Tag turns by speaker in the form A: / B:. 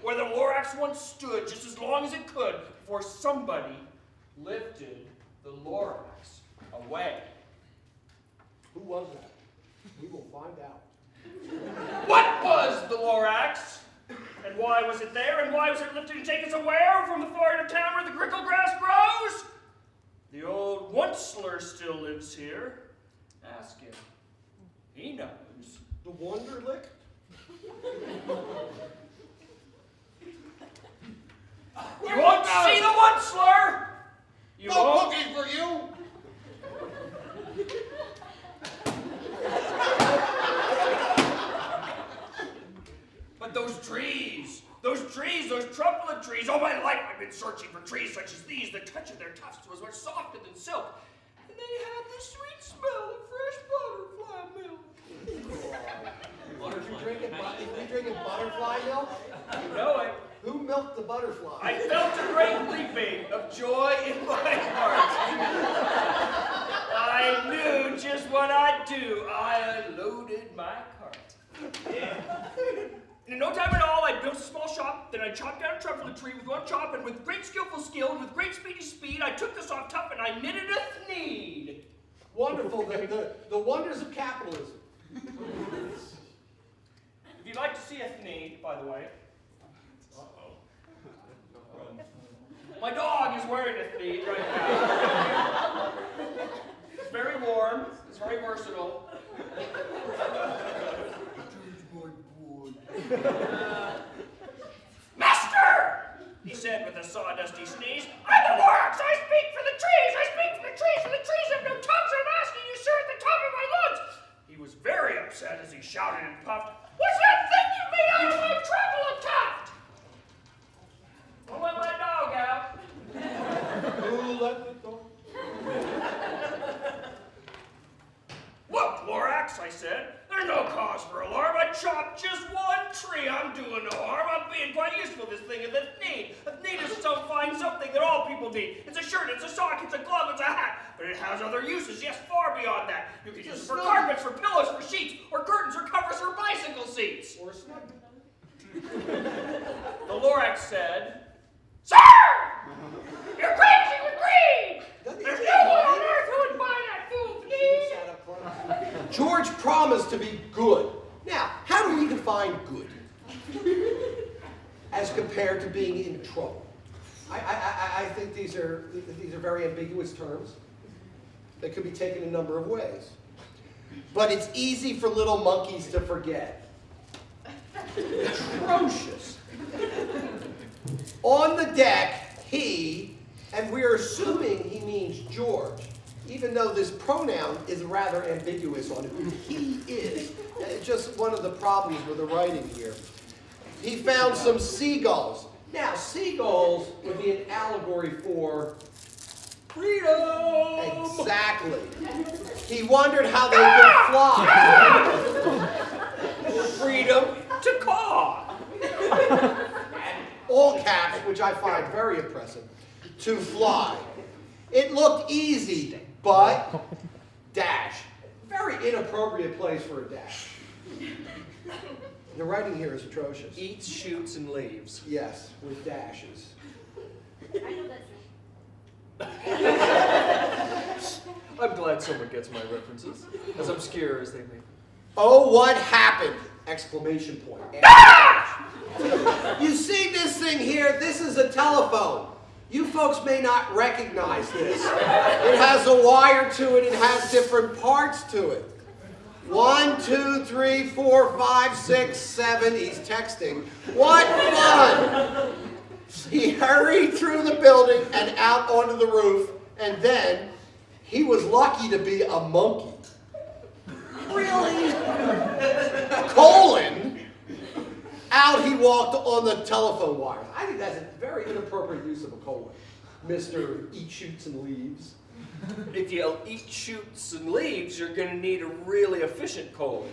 A: where the Lorax once stood just as long as it could before somebody lifted the Lorax away.
B: Who was that? We will find out.
A: What was the Lorax? And why was it there? And why was it lifted and taken so where? From the far end of town where the grickle grass grows? The old Onceler still lives here. Ask him. He knows.
B: The Wonderlick?
A: You won't see the Onceler! You
B: No
A: won't.
B: cookies for you!
A: But those trees, those trumpet trees, all my life I've been searching for trees such as these. The touch of their tufts was much softer than silk, and they had the sweet smell of fresh butterfly milk.
B: If you drinking butterfly milk?
A: You know it.
B: Who milked the butterfly?
A: I felt a great leaping of joy in my heart. I knew just what I'd do. I unloaded my cart. And in no time at all, I built a small shop, then I chopped down a trumpet tree with one chop, and with great skillful skill and with great speedy speed, I took the soft tuft and I knitted a thneed.
B: Wonderful, the wonders of capitalism.
A: If you'd like to see a thneed, by the way. My dog is wearing a thneed right now. It's very warm, it's very versatile. Master! He said with a sawdusty sneeze, I'm the Lorax! I speak for the trees! I speak for the trees! For the trees have no tongues! I'm asking you, sir, at the top of my lungs! He was very upset as he shouted and puffed, what's that thing you made out of my traveling tuft? Don't let my dog out.
B: Who let the dog?
A: Look, Lorax, I said, there's no cause for alarm. I chopped just one tree. I'm doing no harm. I'm being quite useful, this thing of a thneed. A thneed is so fine something that all people need. It's a shirt, it's a sock, it's a glove, it's a hat. But it has other uses, yes, far beyond that. You can use it for carpets, for pillows, for sheets, or curtains, or covers for bicycle seats.
B: Or a snug.
A: The Lorax said, Sir! You're crazy with greed! There's no one on earth who would buy that fool thneed!
B: George promised to be good. Now, how do we define good? As compared to being in trouble. I think these are very ambiguous terms. They could be taken a number of ways. But it's easy for little monkeys to forget. Atrocious. On the deck, he, and we're assuming he means George, even though this pronoun is rather ambiguous on who he is. It's just one of the problems with the writing here. He found some seagulls. Now, seagulls would be an allegory for freedom. Exactly. He wondered how they could fly.
A: Freedom to caw.
B: And all caps, which I find very impressive, to fly. It looked easy, but dash. Very inappropriate place for a dash. The writing here is atrocious.
A: Eats, shoots, and leaves.
B: Yes, with dashes.
C: I know that's
D: I'm glad someone gets my references, as obscure as they may be.
B: Oh, what happened! Exclamation point. You see this thing here? This is a telephone. You folks may not recognize this. It has a wire to it. It has different parts to it. 1, 2, 3, 4, 5, 6, 7. He's texting. What fun! He hurried through the building and out onto the roof, and then he was lucky to be a monkey. Really? Colon. Out he walked on the telephone wires. I think that's a very inappropriate use of a colon. Mr. Eat, Shoots, and Leaves.
A: If you eat shoots and leaves, you're going to need a really efficient colon.